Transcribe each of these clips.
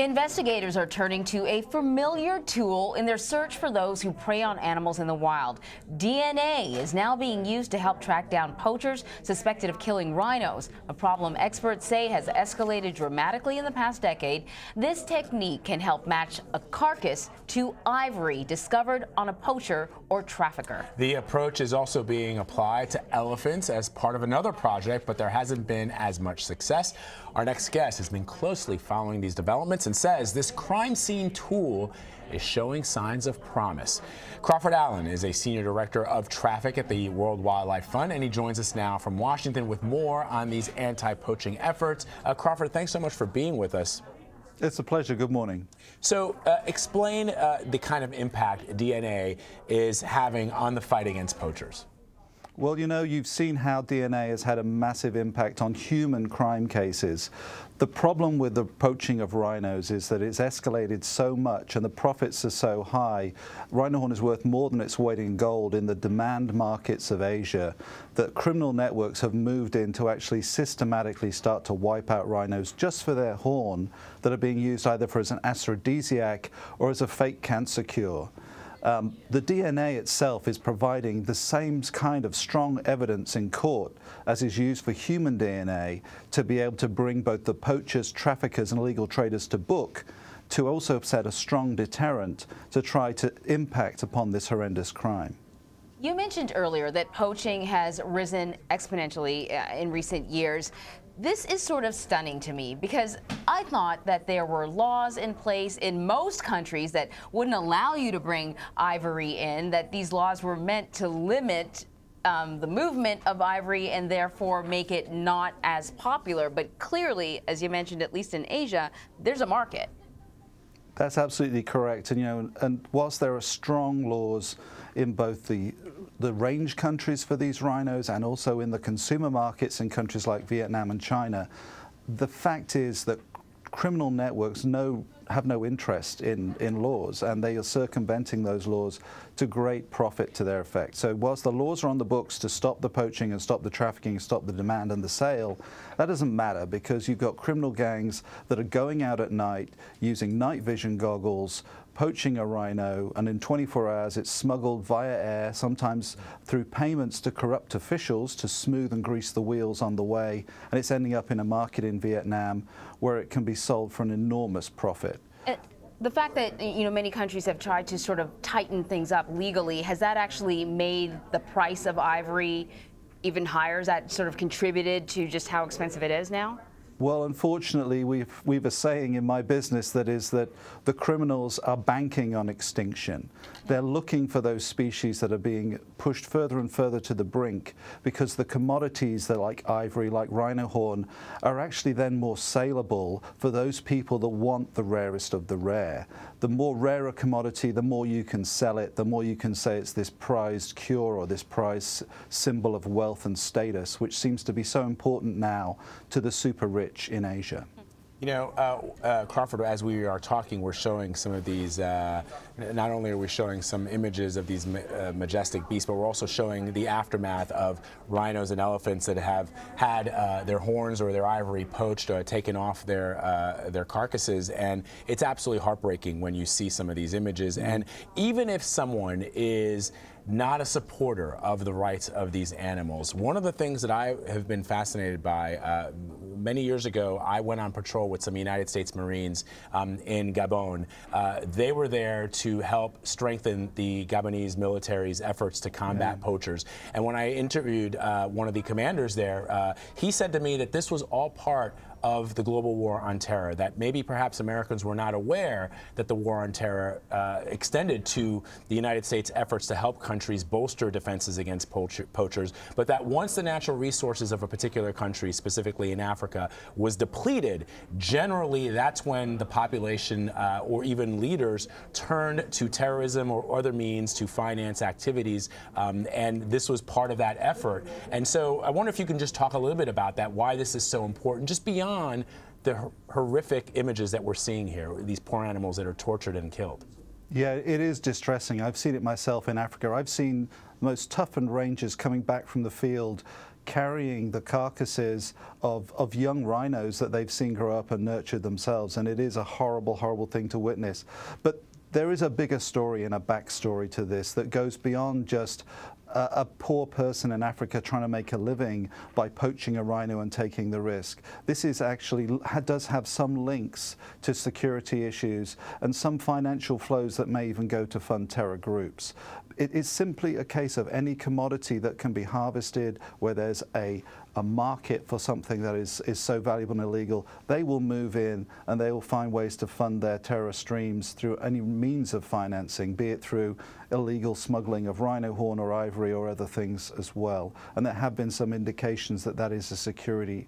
Investigators are turning to a familiar tool in their search for those who prey on animals in the wild. DNA is now being used to help track down poachers suspected of killing rhinos, a problem experts say has escalated dramatically in the past decade. This technique can help match a carcass to ivory discovered on a poacher or trafficker. The approach is also being applied to elephants as part of another project, but there hasn't been as much success. Our next guest has been closely following these developments and says this crime scene tool is showing signs of promise. Crawford Allan is a senior director of traffic at the World Wildlife Fund, and he joins us now from Washington with more on these anti-poaching efforts. Crawford, thanks so much for being with us. It's a pleasure. Good morning. So explain the kind of impact DNA is having on the fight against poachers. Well, you know, you've seen how DNA has had a massive impact on human crime cases. The problem with the poaching of rhinos is that it's escalated so much and the profits are so high. Rhino horn is worth more than its weight in gold in the demand markets of Asia, that criminal networks have moved in to actually systematically start to wipe out rhinos just for their horn that are being used either for as an aphrodisiac or as a fake cancer cure. The DNA itself is providing the same kind of strong evidence in court as is used for human DNA to be able to bring both the poachers, traffickers, and illegal traders to book, to also set a strong deterrent to try to impact upon this horrendous crime. You mentioned earlier that poaching has risen exponentially in recent years. This is sort of stunning to me because I thought that there were laws in place in most countries that wouldn't allow you to bring ivory in, that these laws were meant to limit the movement of ivory and therefore make it not as popular. But clearly, as you mentioned, at least in Asia, there's a market. That's absolutely correct. And, you know, and whilst there are strong laws in both the range countries for these rhinos and also in the consumer markets in countries like Vietnam and China, the fact is that criminal networks have no interest in laws, and they are circumventing those laws to great profit to their effect. So whilst the laws are on the books to stop the poaching and stop the trafficking, stop the demand and the sale, that doesn't matter because you've got criminal gangs that are going out at night using night vision goggles, poaching a rhino, and in 24 hours it's smuggled via air, sometimes through payments to corrupt officials to smooth and grease the wheels on the way, and it's ending up in a market in Vietnam where it can be sold for an enormous profit. The fact that, you know, many countries have tried to sort of tighten things up legally, has that actually made the price of ivory even higher? Has that sort of contributed to just how expensive it is now? Well, unfortunately, we've a saying in my business that is that the criminals are banking on extinction. They're looking for those species that are being pushed further and further to the brink because the commodities that like ivory, like rhino horn, are actually then more saleable for those people that want the rarest of the rare. The more rare a commodity, the more you can sell it, the more you can say it's this prized cure or this prized symbol of wealth and status, which seems to be so important now to the super rich in Asia. You know, Crawford, as we are talking, we're showing some of these, not only are we showing some images of these majestic beasts, but we're also showing the aftermath of rhinos and elephants that have had their horns or their ivory poached, taken off their carcasses, and it's absolutely heartbreaking when you see some of these images. And even if someone is not a supporter of the rights of these animals, one of the things that I have been fascinated by, many years ago, I went on patrol with some United States Marines in Gabon. They were there to help strengthen the Gabonese military's efforts to combat poachers. And when I interviewed one of the commanders there, he said to me that this was all part of the global war on terror, that maybe perhaps Americans were not aware that the war on terror extended to the United States' efforts to help countries bolster defenses against poachers, but that once the natural resources of a particular country, specifically in Africa, was depleted, generally that's when the population or even leaders turned to terrorism or other means to finance activities, and this was part of that effort. And so I wonder if you can just talk a little bit about that, why this is so important, just beyond the horrific images that we're seeing here, these poor animals that are tortured and killed. Yeah, it is distressing. I've seen it myself in Africa. I've seen the most toughened rangers coming back from the field carrying the carcasses of young rhinos that they've seen grow up and nurtured themselves, and it is a horrible, horrible thing to witness. But there is a bigger story and a backstory to this that goes beyond just a poor person in Africa trying to make a living by poaching a rhino and taking the risk. This is actually does have some links to security issues and some financial flows that may even go to fund terror groups. It is simply a case of any commodity that can be harvested where there's a market for something that is so valuable and illegal. They will move in and they will find ways to fund their terror streams through any means of financing, be it through illegal smuggling of rhino horn or ivory or other things as well. And there have been some indications that that is a security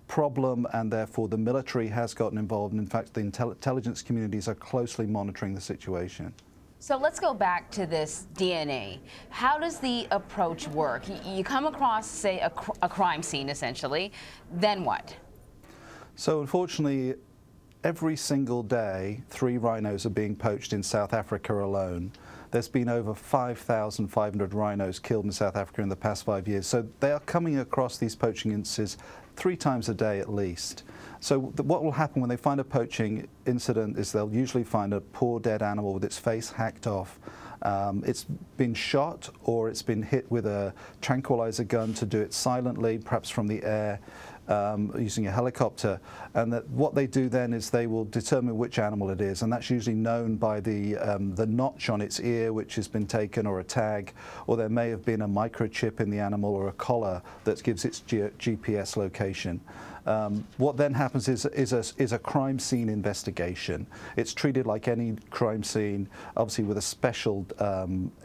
problem, and therefore the military has gotten involved. And in fact, the intelligence communities are closely monitoring the situation. So let's go back to this DNA. How does the approach work? You come across, say, a crime scene, essentially. Then what? So unfortunately, every single day, 3 rhinos are being poached in South Africa alone. There's been over 5,500 rhinos killed in South Africa in the past 5 years. So they are coming across these poaching instances 3 times a day at least. So what will happen when they find a poaching incident is they'll usually find a poor dead animal with its face hacked off. It's been shot or it's been hit with a tranquilizer gun to do it silently, perhaps from the air, using a helicopter. And what they do then is they will determine which animal it is, and that's usually known by the notch on its ear which has been taken, or a tag, or there may have been a microchip in the animal or a collar that gives its GPS location. What then happens is a crime scene investigation. It's treated like any crime scene, obviously with a special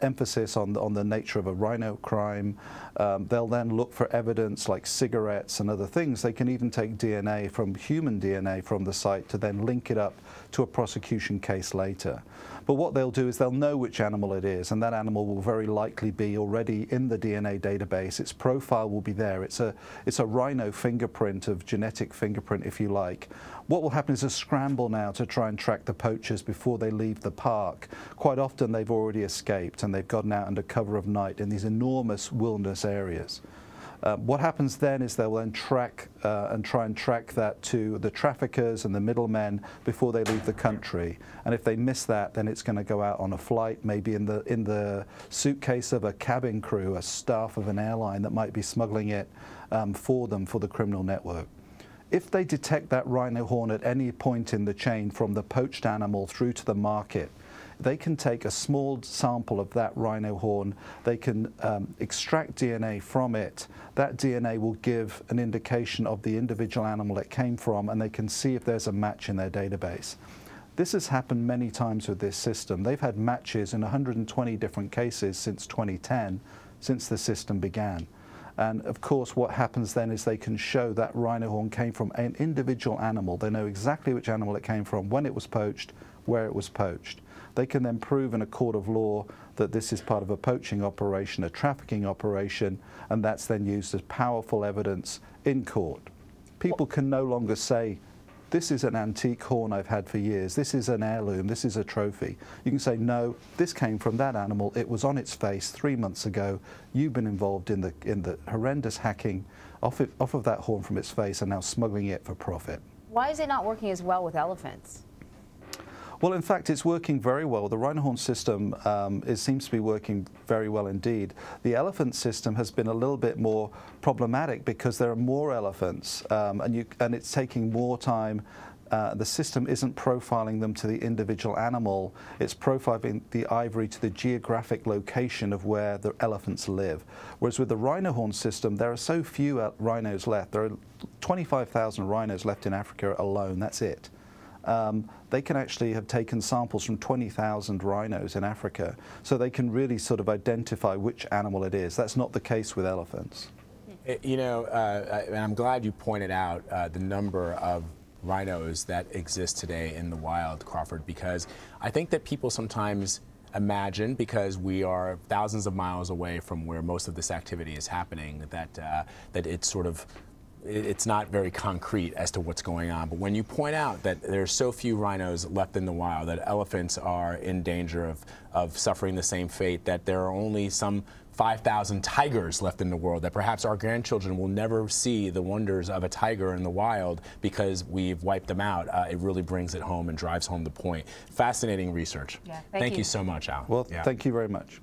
emphasis on the nature of a rhino crime. They'll then look for evidence like cigarettes and other things. They can even take DNA from human DNA from the site to then link it up to a prosecution case later. But what they'll do is they'll know which animal it is, and that animal will very likely be already in the DNA database. Its profile will be there. It's a rhino fingerprint, of genetic fingerprint, if you like. What will happen is a scramble now to try and track the poachers before they leave the park. Quite often they've already escaped and they've gotten out under cover of night in these enormous wilderness areas. What happens then is they'll then track and try and track that to the traffickers and the middlemen before they leave the country. And if they miss that, then it's going to go out on a flight, maybe in the suitcase of a cabin crew, a staff of an airline that might be smuggling it for them, for the criminal network. If they detect that rhino horn at any point in the chain from the poached animal through to the market, they can take a small sample of that rhino horn, they can extract DNA from it. That DNA will give an indication of the individual animal it came from, and they can see if there's a match in their database. This has happened many times with this system. They've had matches in 120 different cases since 2010, since the system began. And of course what happens then is they can show that rhino horn came from an individual animal. They know exactly which animal it came from, when it was poached, where it was poached. They can then prove in a court of law that this is part of a poaching operation, a trafficking operation, and that's then used as powerful evidence in court. People can no longer say, this is an antique horn I've had for years, this is an heirloom, this is a trophy. You can say, no, this came from that animal, it was on its face 3 months ago, you've been involved in the horrendous hacking off of that horn from its face and now smuggling it for profit. Why is it not working as well with elephants? Well, in fact, it's working very well. The rhino horn system seems to be working very well indeed. The elephant system has been a little bit more problematic because there are more elephants, and it's taking more time. The system isn't profiling them to the individual animal. It's profiling the ivory to the geographic location of where the elephants live. Whereas with the rhino horn system, there are so few rhinos left. There are 25,000 rhinos left in Africa alone. That's it. They can actually have taken samples from 20,000 rhinos in Africa, so they can really sort of identify which animal it is. That's not the case with elephants. You know, and I'm glad you pointed out the number of rhinos that exist today in the wild, Crawford, because I think that people sometimes imagine, because we are thousands of miles away from where most of this activity is happening, that it's sort of it's not very concrete as to what's going on. But when you point out that there's so few rhinos left in the wild, that elephants are in danger of suffering the same fate, that there are only some 5,000 tigers left in the world, that perhaps our grandchildren will never see the wonders of a tiger in the wild because we've wiped them out. It really brings it home and drives home the point. Fascinating research. Yeah, thank you so much, Al. Well, thank you very much.